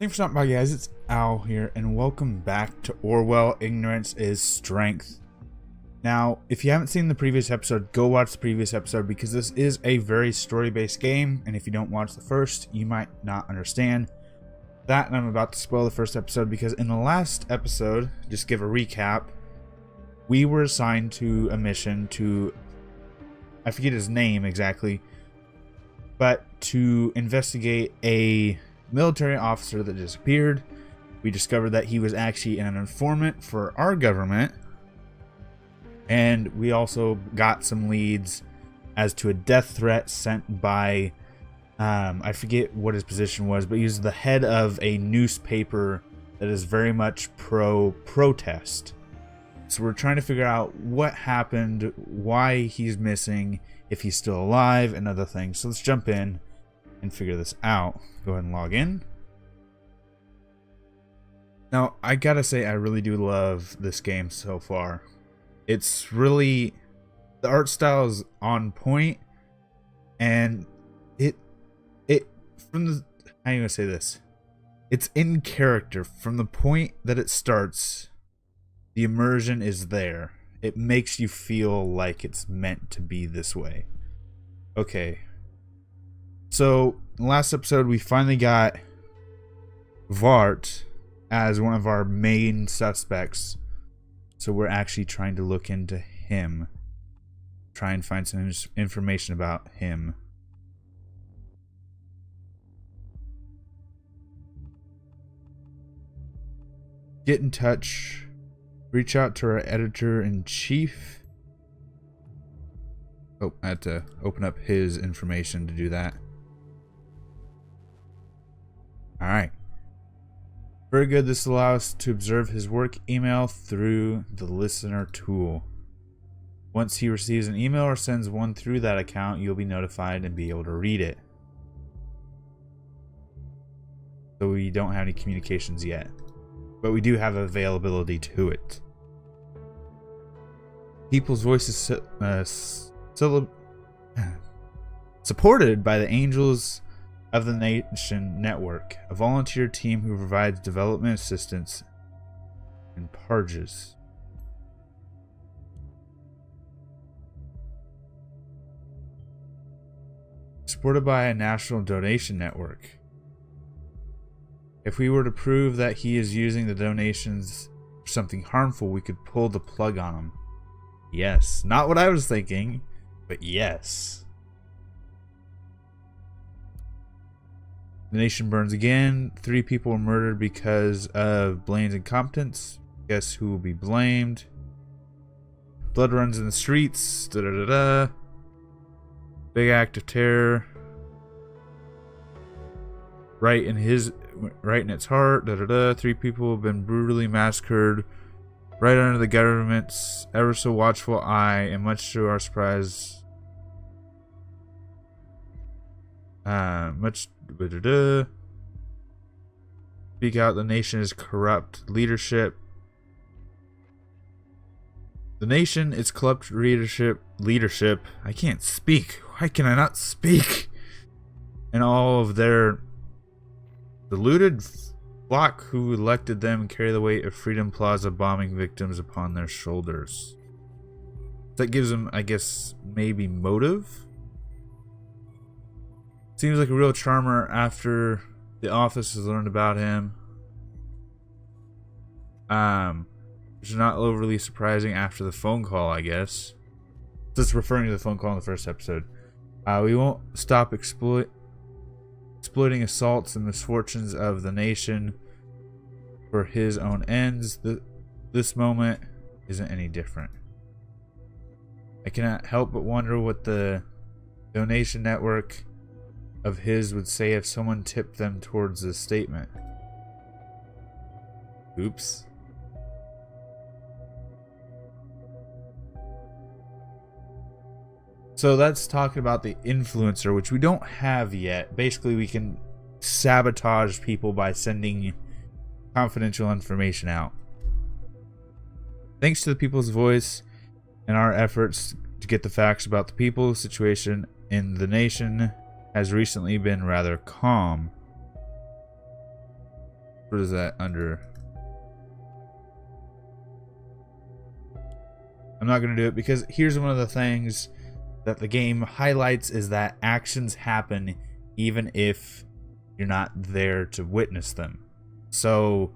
Thanks for stopping by, guys. It's Al here, and welcome back to Orwell Ignorance is Strength. Now, if you haven't seen the previous episode, go watch the previous episode because this is a very story-based game, and if you don't watch the first, you might not understand that. And I'm about to spoil the first episode because in the last episode, just give a recap, we were assigned to a mission to, I forget his name exactly, but to investigate a military officer that disappeared. We discovered that he was actually an informant for our government, and we also got some leads as to a death threat sent by I forget what his position was, but he was the head of a newspaper that is very much pro-protest. So we're trying to figure out what happened, why he's missing, if he's still alive, and other things. So let's jump in and figure this out. Go ahead and log in. Now, I gotta say, I really do love this game so far. It's really, the art style is on point, and from the, how am I gonna say this? It's in character from the point that it starts. The immersion is there. It makes you feel like it's meant to be this way. Okay. So, in the last episode, we finally got Vart as one of our main suspects. So we're actually trying to look into him. Try and find some information about him. Get in touch. Reach out to our editor-in-chief. Oh, I had to open up his information to do that. Alright. Very good. This allows us to observe his work email through the listener tool. Once he receives an email or sends one through that account, you'll be notified and be able to read it. So we don't have any communications yet, but we do have availability to it. People's Voice is supported by the Angels of the Nation Network, a volunteer team who provides development assistance and parges. Supported by a national donation network. If we were to prove that he is using the donations for something harmful, we could pull the plug on him. Yes. Not what I was thinking, but yes. The nation burns again. 3 people were murdered because of Blaine's incompetence. Guess who will be blamed? Blood runs in the streets. Da da da da. Big act of terror. Right in its heart. Da da da. 3 people have been brutally massacred. Right under the government's ever so watchful eye, and much to our surprise, speak out, the nation is corrupt leadership. The nation is corrupt leadership. I can't speak. Why can I not speak? And all of their deluded flock who elected them carry the weight of Freedom Plaza bombing victims upon their shoulders. That gives them, I guess, maybe motive? Seems like a real charmer after the office has learned about him. Which is not overly surprising after the phone call, I guess. Just referring to the phone call in the first episode. We won't stop exploiting assaults and misfortunes of the nation for his own ends. This moment isn't any different. I cannot help but wonder what the donation network of his would say if someone tipped them towards this statement. Oops. So that's talking about the influencer, which we don't have yet. Basically, we can sabotage people by sending confidential information out. Thanks to the People's Voice and our efforts to get the facts about the people, the situation in the nation has recently been rather calm. What is that under? I'm not going to do it because here's one of the things that the game highlights is that actions happen even if you're not there to witness them. So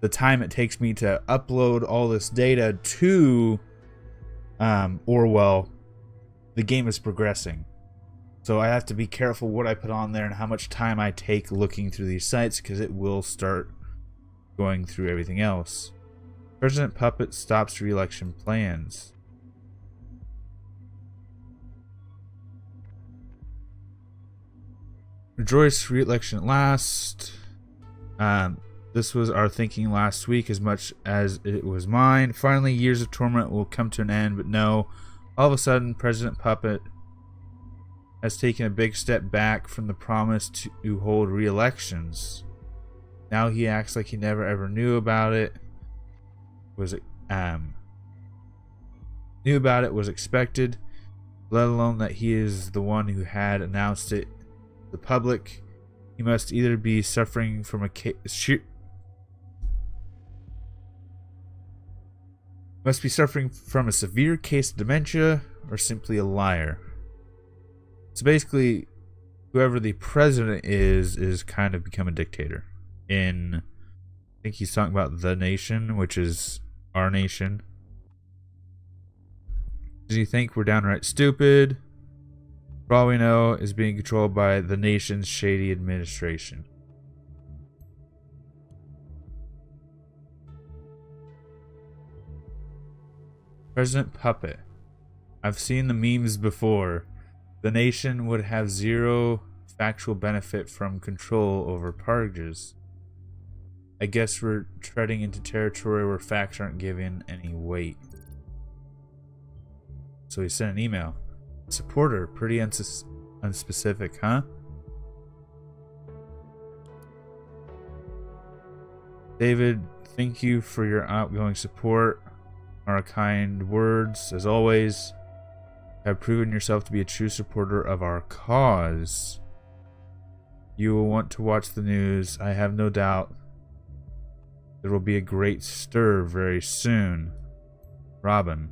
the time it takes me to upload all this data to Orwell, the game is progressing. So I have to be careful what I put on there and how much time I take looking through these sites, because it will start going through everything else. President Puppet stops re-election plans. Rejoice re-election at last. This was our thinking last week as much as it was mine. Finally, years of torment will come to an end, but no. All of a sudden, President Puppet has taken a big step back from the promise to hold re-elections. Now he acts like he never ever knew about it. Was expected, let alone that he is the one who had announced it to the public. He must either be suffering from a severe case of dementia or simply a liar. So basically, whoever the president is kind of become a dictator. I think he's talking about the nation, which is our nation. Does he think we're downright stupid? For all we know, is being controlled by the nation's shady administration. President Puppet. I've seen the memes before. The nation would have zero factual benefit from control over purges. I guess we're treading into territory where facts aren't given any weight. So he sent an email. Supporter, pretty unspecific, huh? David, thank you for your outgoing support. Our kind words, as always. Have proven yourself to be a true supporter of our cause. You will want to watch the news. I have no doubt there will be a great stir very soon. Robin.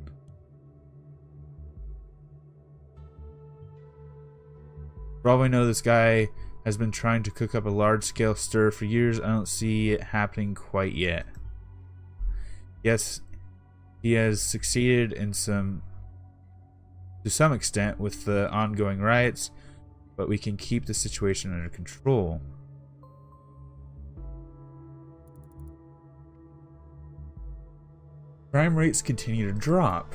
For all we know, this guy has been trying to cook up a large-scale stir for years. I don't see it happening quite yet. Yes, he has succeeded to some extent with the ongoing riots, but we can keep the situation under control. Crime rates continue to drop.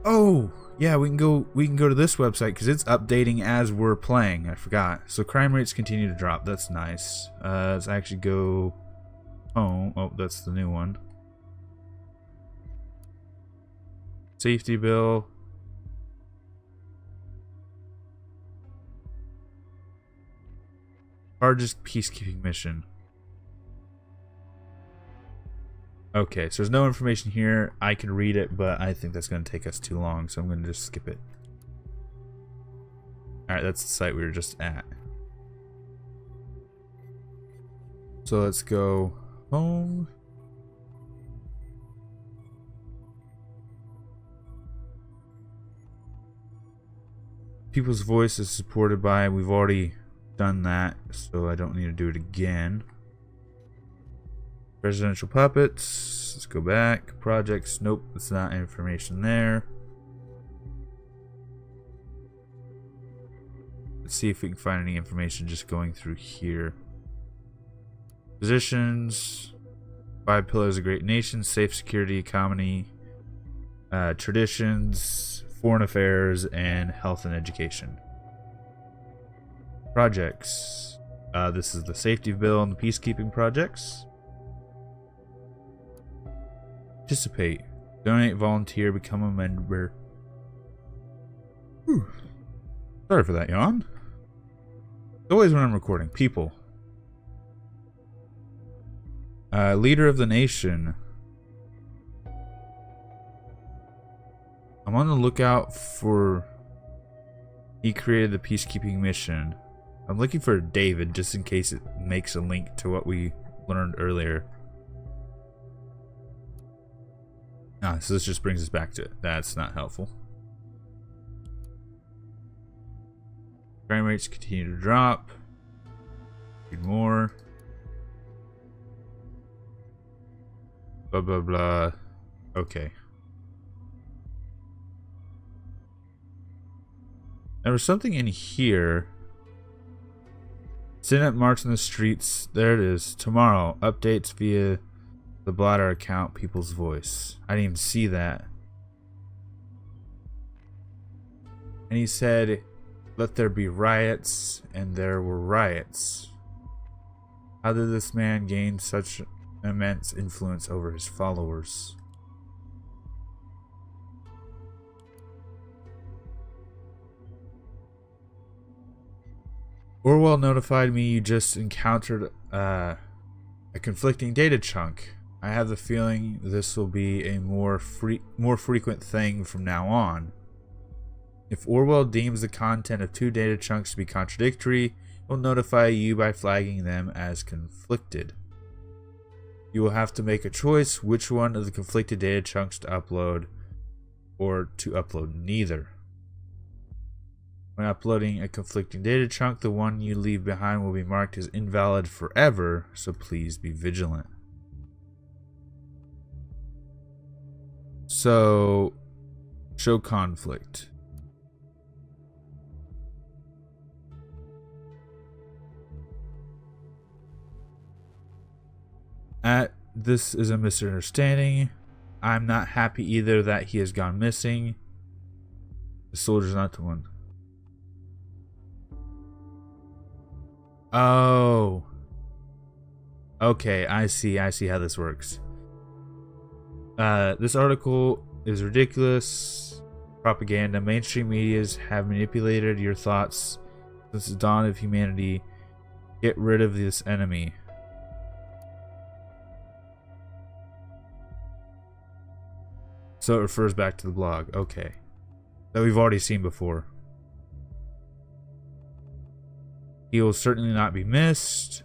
Oh, yeah, we can go to this website because it's updating as we're playing. I forgot. So crime rates continue to drop. That's nice. Let's actually go home. Oh, that's the new one. Safety bill. Largest peacekeeping mission. Okay, so there's no information here. I can read it, but I think that's going to take us too long, so I'm going to just skip it. Alright, that's the site we were just at. So let's go home. People's Voice is supported by, we've already done that, so I don't need to do it again. Presidential puppets. Let's go back. Projects. Nope, it's not information there. Let's see if we can find any information just going through here. Positions. 5 pillars of great nation. Safe security, economy, traditions, foreign affairs, and health and education. Projects. This is the safety bill and the peacekeeping projects. Participate. Donate, volunteer, become a member. Whew. Sorry for that yawn. Always when I'm recording. People. Leader of the nation. I'm on the lookout for... He created the peacekeeping mission. I'm looking for David just in case it makes a link to what we learned earlier. Ah, so this just brings us back to it. That's not helpful. Frame rates continue to drop. Need more. Blah blah blah. Okay. There was something in here. Synap marks in the streets. There it is. Tomorrow. Updates via the blotter account. People's Voice. I didn't even see that. And he said, let there be riots. And there were riots. How did this man gain such immense influence over his followers? Orwell notified me you just encountered a conflicting data chunk. I have the feeling this will be a more frequent thing from now on. If Orwell deems the content of two data chunks to be contradictory, he'll notify you by flagging them as conflicted. You will have to make a choice which one of the conflicted data chunks to upload, or to upload neither. When uploading a conflicting data chunk, the one you leave behind will be marked as invalid forever, so please be vigilant. So, show conflict. This is a misunderstanding. I'm not happy either that he has gone missing. The soldier's not the one. Oh. Okay, I see how this works. This article is ridiculous. Propaganda. Mainstream medias have manipulated your thoughts since the dawn of humanity. Get rid of this enemy. So it refers back to the blog. Okay. That we've already seen before. He will certainly not be missed.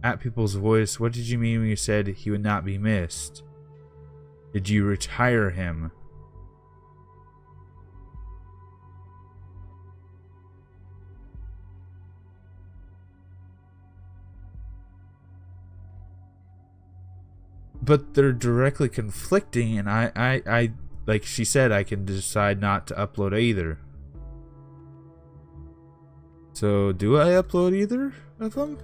At People's Voice, what did you mean when you said he would not be missed? Did you retire him? But they're directly conflicting, and I like she said, I can decide not to upload either. So, do I upload either of them?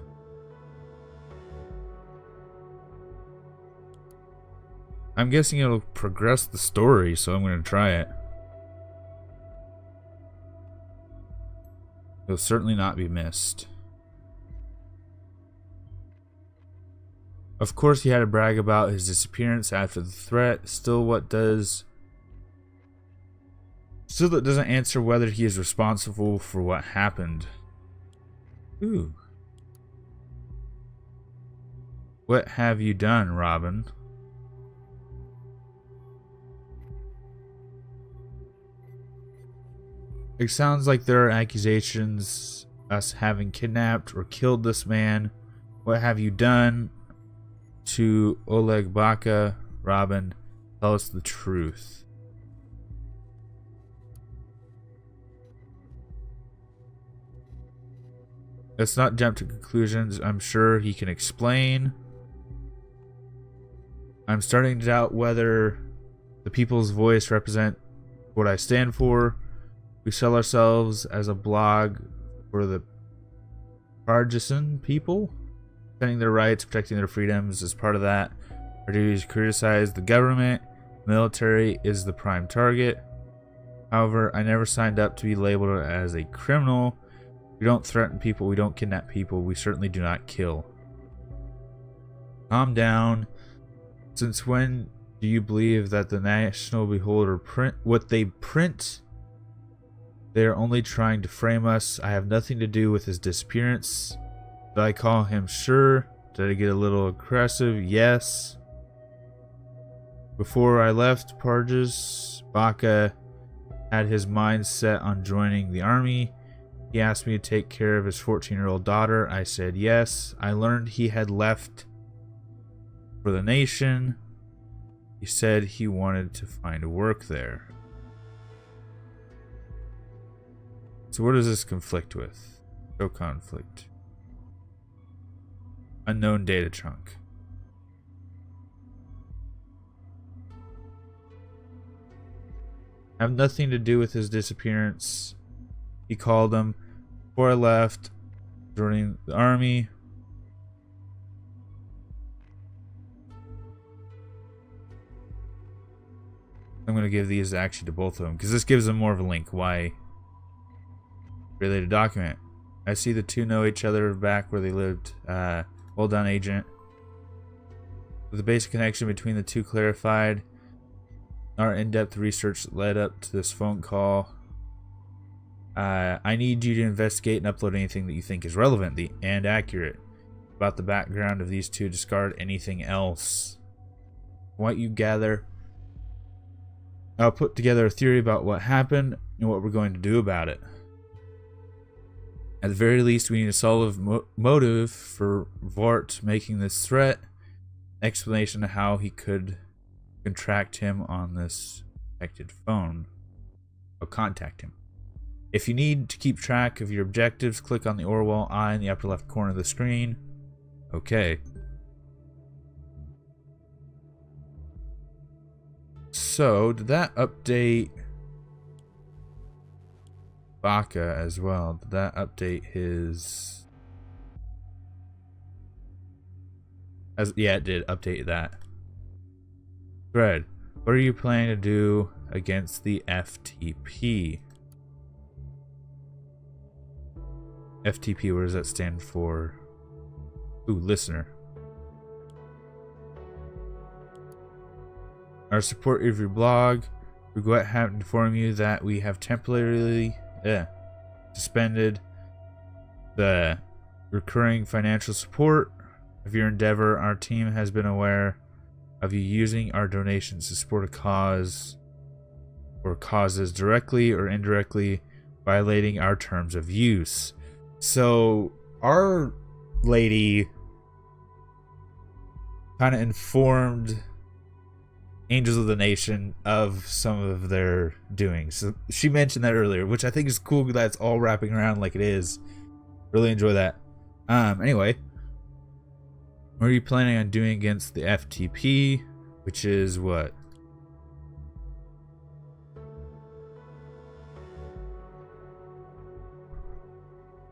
I'm guessing it'll progress the story, so I'm going to try it. He'll certainly not be missed. Of course, he had to brag about his disappearance after the threat. Still, that doesn't answer whether he is responsible for what happened. Ooh. What have you done, Robin? It sounds like there are accusations us having kidnapped or killed this man. What have you done to Oleg Baka? Robin, tell us the truth. Let's not jump to conclusions. I'm sure he can explain. I'm starting to doubt whether the People's Voice represent what I stand for. We sell ourselves as a blog for the partisan people, defending their rights, protecting their freedoms. As part of that, our duty is to criticize the government. Military is the prime target. However, I never signed up to be labeled as a criminal. We don't threaten people. We don't kidnap people. We certainly do not kill. Calm down. Since when do you believe that the National Beholder print what they print? They are only trying to frame us. I have nothing to do with his disappearance. Did I call him? Sure. Did I get a little aggressive? Yes. Before I left Parges, Baka had his mind set on joining the army. He asked me to take care of his 14-year-old daughter. I said yes. I learned he had left for the nation. He said he wanted to find work there. So what does this conflict with? Show conflict. Unknown data chunk. Have nothing to do with his disappearance. He called him before I left, joining the army. I'm going to give these actually to both of them because this gives them more of a link. Why? Related document. I see the two know each other back where they lived. Well done, agent. With the basic connection between the two clarified, our in-depth research led up to this phone call. I need you to investigate and upload anything that you think is relevant and accurate about the background of these two. Discard anything else. What you gather, I'll put together a theory about what happened and what we're going to do about it. At the very least, we need a solid motive for Vart making this threat. Explanation of how he could contract him on this protected phone. Or contact him. If you need to keep track of your objectives, click on the Orwell eye in the upper left corner of the screen. Okay. So, did that update Baka as well? Did that update his... Yeah, it did update that. Thread. What are you planning to do against the FTP? FTP, what does that stand for? Ooh, listener. Our support of your blog. Regret having to inform you that we have temporarily suspended the recurring financial support of your endeavor. Our team has been aware of you using our donations to support a cause or causes directly or indirectly violating our terms of use. So our lady kind of informed Angels of the Nation of some of their doings. So she mentioned that earlier, which I think is cool that it's all wrapping around like it is. Really enjoy that. Anyway, what are you planning on doing against the FTP? Which is what?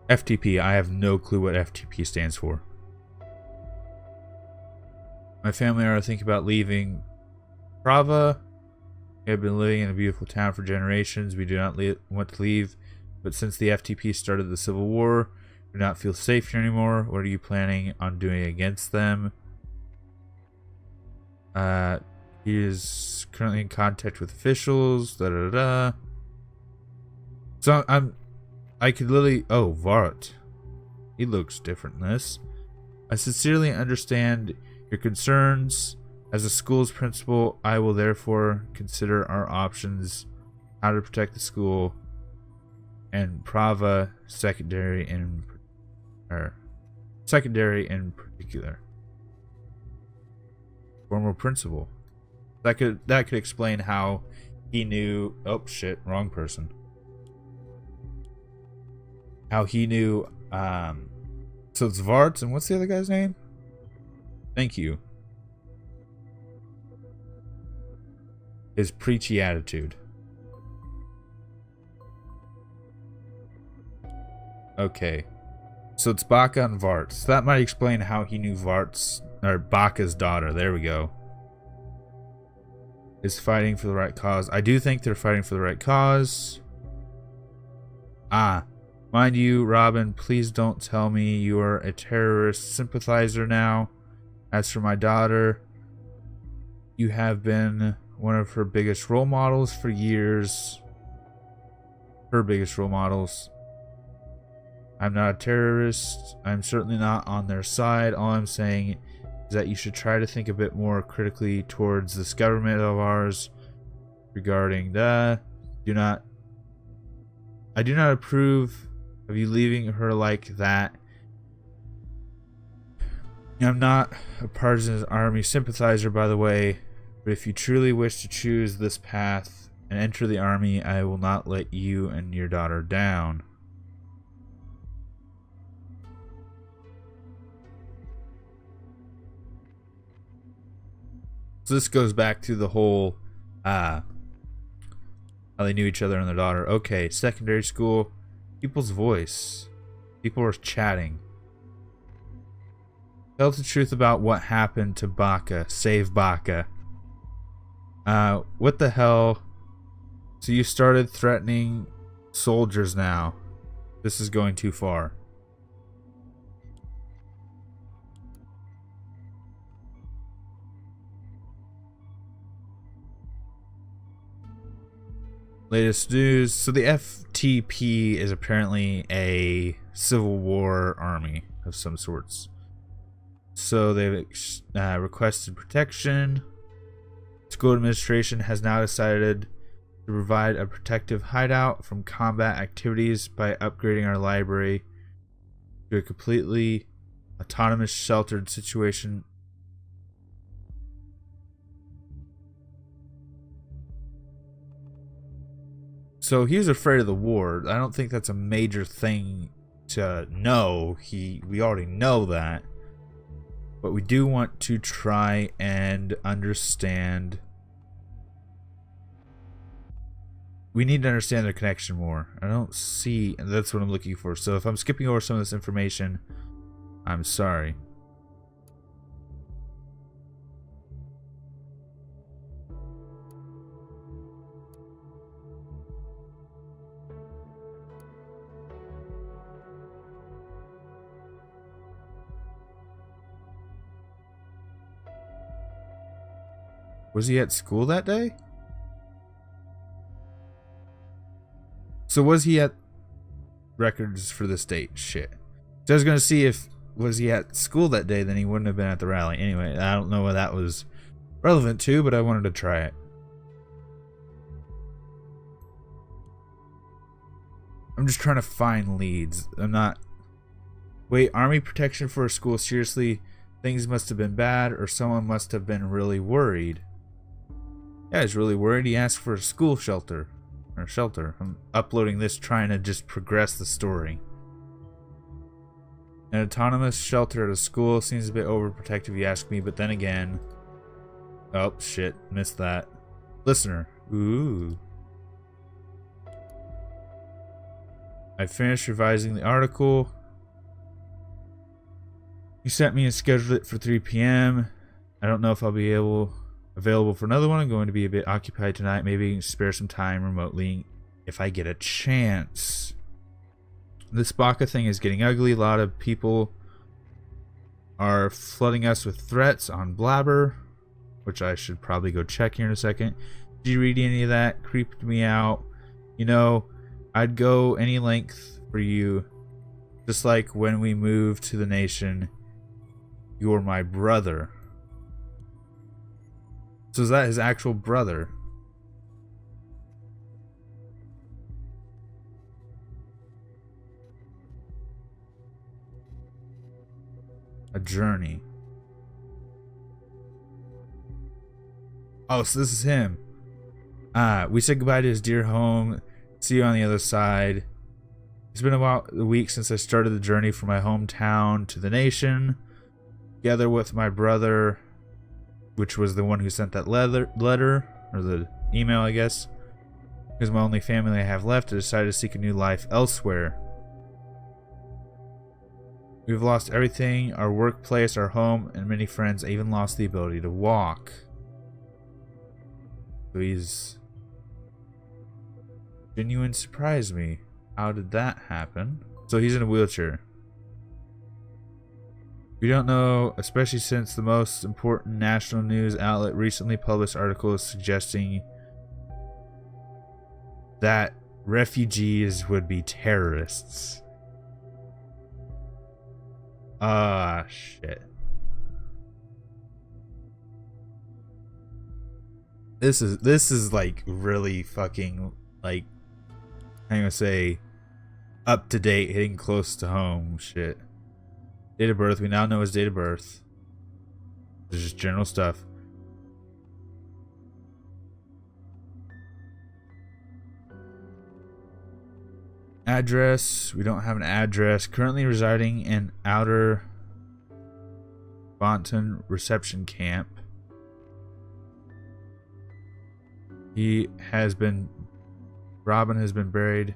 FTP. I have no clue what FTP stands for. My family are thinking about leaving Prava. We have been living in a beautiful town for generations. We do not want to leave, but since the FTP started the Civil War, we do not feel safe here anymore. What are you planning on doing against them? He is currently in contact with officials. So I could literally... Oh, Vart. He looks different in this. I sincerely understand your concerns. As a school's principal, I will therefore consider our options, how to protect the school, and Prava secondary in particular. Former principal. That could explain how he knew. Oh shit, wrong person. How he knew. So it's Vart, and what's the other guy's name? Thank you. His preachy attitude. Okay. So it's Baka and Vart. So that might explain how he knew Baka's daughter. There we go. Is fighting for the right cause. I do think they're fighting for the right cause. Mind you, Robin, please don't tell me you are a terrorist sympathizer now. As for my daughter, you have been one of her biggest role models for years. Her biggest role models. I'm not a terrorist. I'm certainly not on their side. All I'm saying is that you should try to think a bit more critically towards this government of ours regarding the... I do not approve of you leaving her like that. I'm not a partisan army sympathizer, by the way, but if you truly wish to choose this path and enter the army, I will not let you and your daughter down. So this goes back to the whole how they knew each other and their daughter. Okay, secondary school, people's voice. People were chatting. Tell the truth about what happened to Baka. Save Baka. What the hell? So you started threatening soldiers now. This is going too far. Latest news. So the FTP is apparently a Civil War army of some sorts. So they've requested protection. School administration has now decided to provide a protective hideout from combat activities by upgrading our library to a completely autonomous sheltered situation. So he was afraid of the war. I don't think that's a major thing to know. We already know that. But we do want to try and understand. We need to understand their connection more. I don't see, and that's what I'm looking for. So if I'm skipping over some of this information, I'm sorry. Was he at school that day? So was he at records for this date? Shit. So I was gonna see if was he at school that day, then he wouldn't have been at the rally. Anyway, I don't know what that was relevant to, but I wanted to try it. I'm just trying to find leads. I'm not... Wait, army protection for a school? Seriously? Things must have been bad, or someone must have been really worried. Yeah, he's really worried. He asked for a school shelter. Or shelter. I'm uploading this trying to just progress the story. An autonomous shelter at a school seems a bit overprotective, you ask me, but then again... Oh, shit. Missed that. Listener. Ooh. I finished revising the article. You sent me and scheduled it for 3 p.m. I don't know if I'll be available for another one. I'm going to be a bit occupied tonight. Maybe you can spare some time remotely if I get a chance. This Baka thing is getting ugly. A lot of people are flooding us with threats on Blabber, which I should probably go check here in a second. Did you read any of that? Creeped me out. You know, I'd go any length for you. Just like when we moved to the nation, you're my brother. So is that his actual brother? A journey. Oh, so this is him. We said goodbye to his dear home. See you on the other side. It's been about a week since I started the journey from my hometown to the nation. Together with my brother, which was the one who sent that letter, or the email, I guess. Because my only family I have left, I decided to seek a new life elsewhere. We've lost everything, our workplace, our home, and many friends. I even lost the ability to walk. So he's... Genuine surprised me. How did that happen? So he's in a wheelchair. We don't know, especially since the most important national news outlet recently published articles suggesting that refugees would be terrorists. Ah, shit. This is like really fucking like I'm gonna say up to date, hitting close to home shit. Date of birth, we now know his date of birth. This is just general stuff. Address. We don't have an address. Currently residing in Outer Bonton Reception Camp. Robin has been buried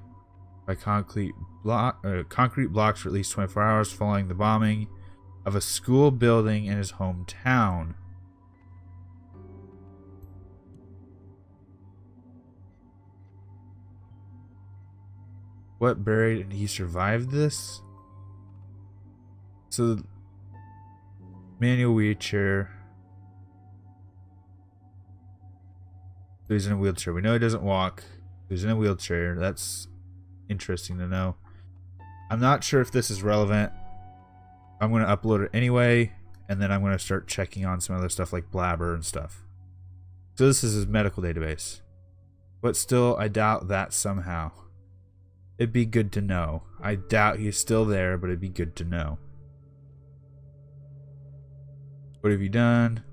by concrete blocks for at least 24 hours following the bombing of a school building in his hometown. What buried and he survived this? So, manual wheelchair. So he's in a wheelchair. We know he doesn't walk. He's in a wheelchair. That's interesting to know. I'm not sure if this is relevant. I'm going to upload it anyway, and then I'm going to start checking on some other stuff like Blabber and stuff. So this is his medical database. But still, I doubt that somehow. It'd be good to know. I doubt he's still there, but it'd be good to know. What have you done?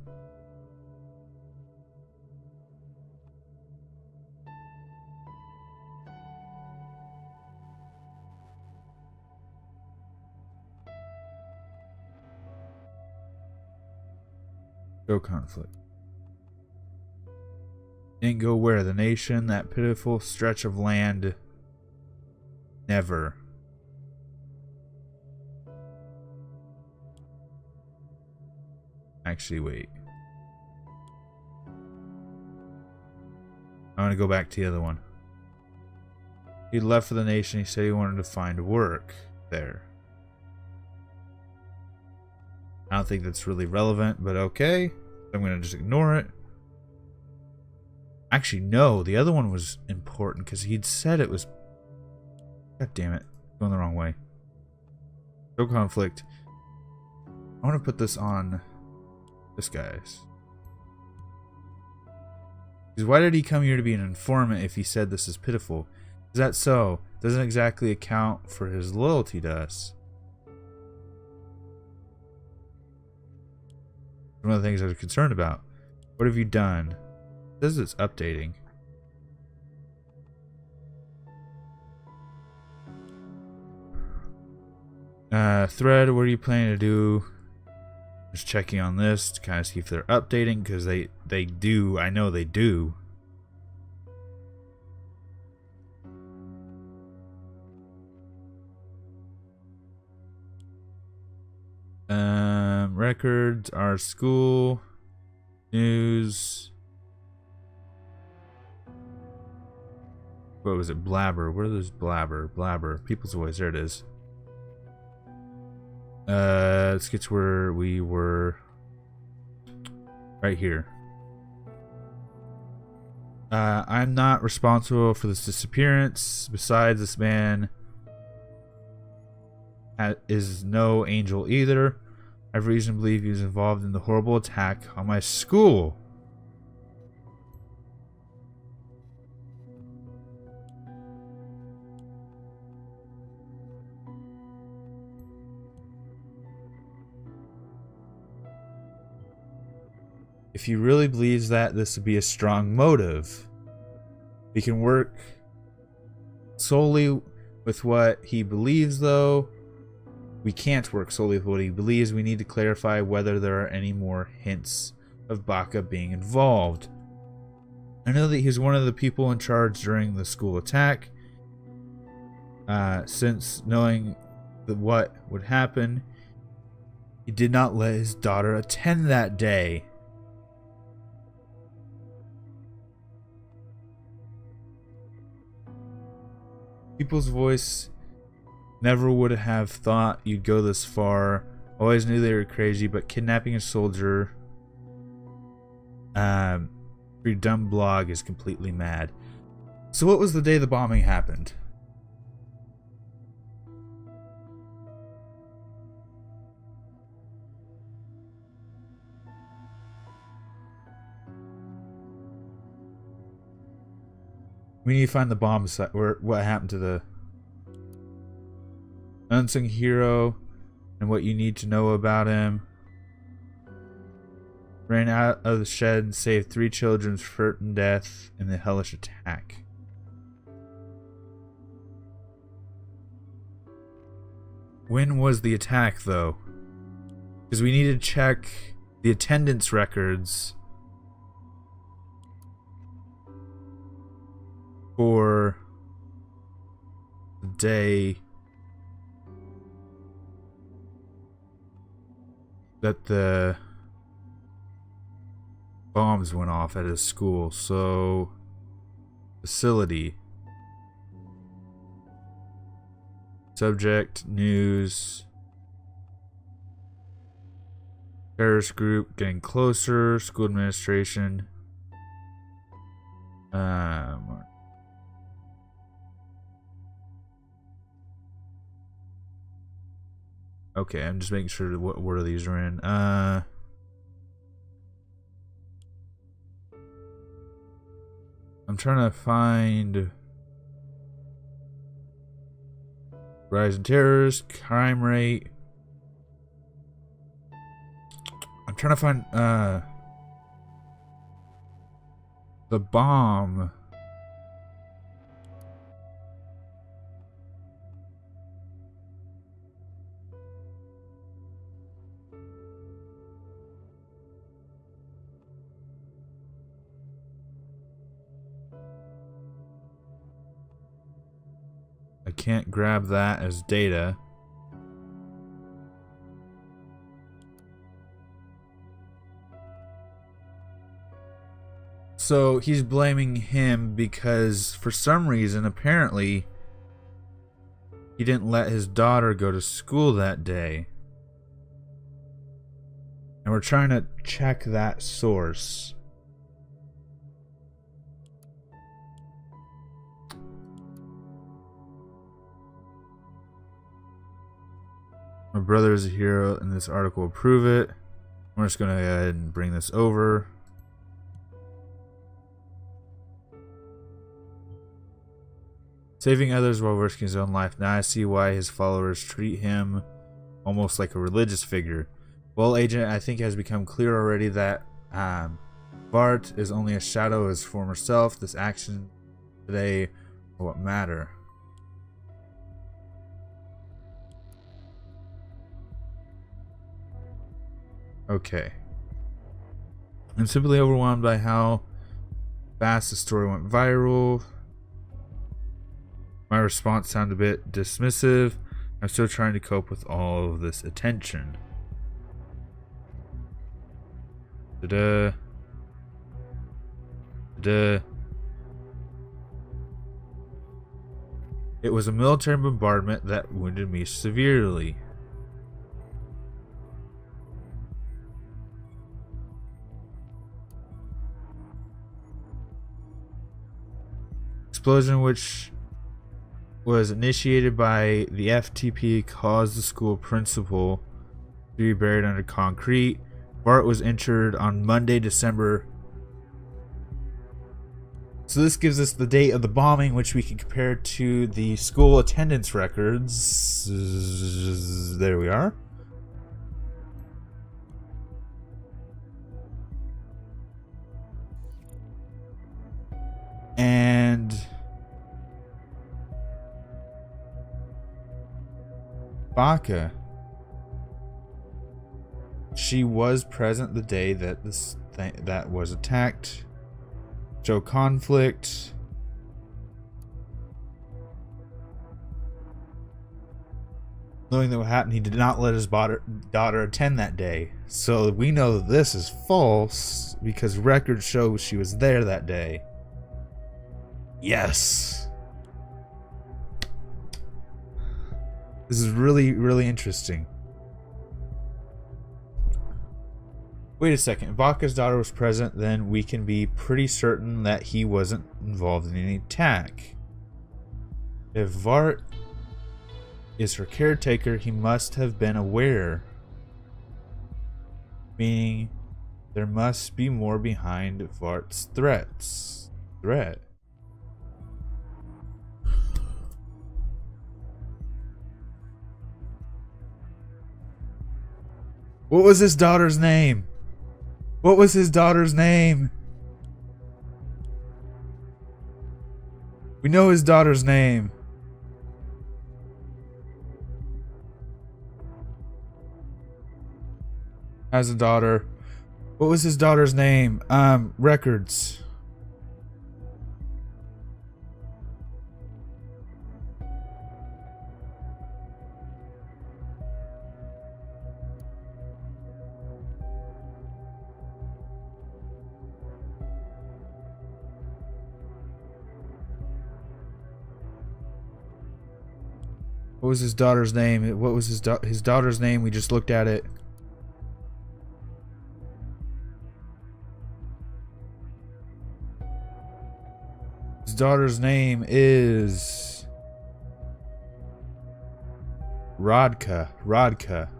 Go conflict. Didn't go where? The nation, that pitiful stretch of land. Never. Actually, wait. I want to go back to the other one. He left for the nation. He said he wanted to find work there. I don't think that's really relevant, but okay. I'm going to just ignore it. Actually, no. The other one was important because he'd said it was... God damn it. Going the wrong way. No conflict. I want to put this on this guy's. Because why did he come here to be an informant if he said this is pitiful? Is that so? Doesn't exactly account for his loyalty to us. One of the things I was concerned about. What have you done? It says it's updating. Thread, what are you planning to do? Just checking on this to kind of see if they're updating, because they do. I know they do. Records, our school, news. What was it? Blabber. Where is Blabber? Blabber. People's Voice. There it is. Let's get to where we were. Right here. I'm not responsible for this disappearance. Besides, this man is no angel either. I have reason to believe he was involved in the horrible attack on my school. If he really believes that, this would be a strong motive. We can work solely with what he believes, though. We can't work solely with what he believes. We need to clarify whether there are any more hints of Baka being involved. I know that he's one of the people in charge during the school attack. Since knowing what would happen, he did not let his daughter attend that day. People's Voice never would have thought you'd go this far. Always knew they were crazy, but kidnapping a soldier, your dumb blog is completely mad. So what was the day the bombing happened? We need to find the bomb site. What happened to the unsung hero and what you need to know about him. ran out of the shed and saved 3 children from certain death in the hellish attack. When was the attack, though? Because we need to check the attendance records for the day that the bombs went off at his school. So, facility. Subject, news. Terrorist group getting closer. School administration. Okay, I'm just making sure what order these are in. I'm trying to find rise in terrorist, crime rate. I'm trying to find the bomb. I can't grab that as data. So he's blaming him because for some reason, apparently, he didn't let his daughter go to school that day. And we're trying to check that source. My brother is a hero and this article will prove it. We're just going to go ahead and bring this over. Saving others while risking his own life. Now I see why his followers treat him almost like a religious figure. Well, Agent, I think it has become clear already that Bart is only a shadow of his former self. This action today are what matter. Okay. I'm simply overwhelmed by how fast the story went viral. My response sounded a bit dismissive. I'm still trying to cope with all of this attention. Da-da. Da-da. It was a military bombardment that wounded me severely. Explosion which was initiated by the FTP caused the school principal to be buried under concrete. Bart was injured on Monday, December. So this gives us the date of the bombing, which we can compare to the school attendance records. There we are. And Baka, she was present the day that this thing that was attacked. Show conflict. Knowing that what happened, he did not let his daughter attend that day. So we know that this is false because records show she was there that day. Yes. This is really, really interesting. Wait a second. If Baka's daughter was present, then we can be pretty certain that he wasn't involved in any attack. If Vart is her caretaker, he must have been aware. Meaning, there must be more behind Vart's threat. What was his daughter's name? What was his daughter's name? We know his daughter's name. Has a daughter. What was his daughter's name? Records. What was his daughter's name? What was his daughter's name? We just looked at it. His daughter's name is Rodka. Rodka.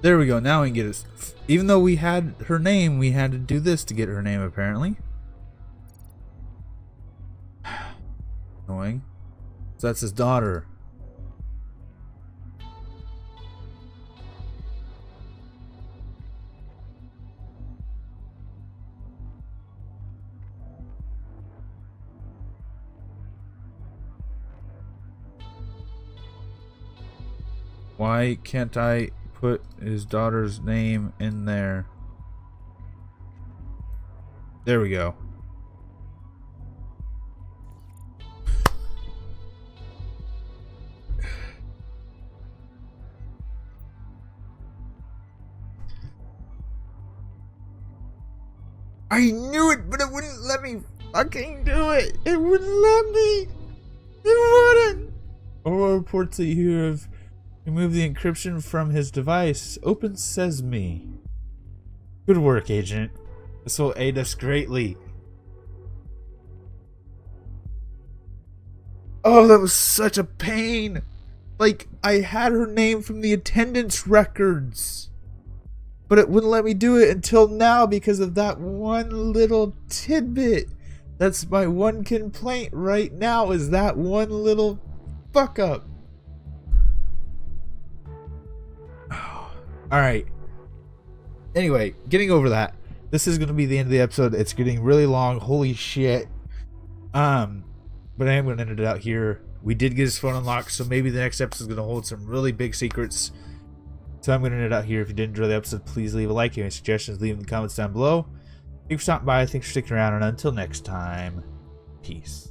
There we go. Now we can get it. Even though we had her name, we had to do this to get her name, apparently. Annoying. So that's his daughter. Why can't I put his daughter's name in there? There we go. I knew it, but it wouldn't let me fucking do it. It wouldn't let me. It wouldn't. Orwell reports that you have removed the encryption from his device. Open Sesame. Good work, Agent. This will aid us greatly. Oh, that was such a pain. Like, I had her name from the attendance records, but it wouldn't let me do it until now because of that one little tidbit. That's my one complaint right now, is that one little fuck up. Alright. Anyway, getting over that. This is going to be the end of the episode. It's getting really long. Holy shit. But I am going to end it out here. We did get his phone unlocked, so maybe the next episode is going to hold some really big secrets. So I'm going to end it out here. If you did enjoy the episode, please leave a like. If you have any suggestions, leave them in the comments down below. Thanks for stopping by. Thanks for sticking around. And until next time, peace.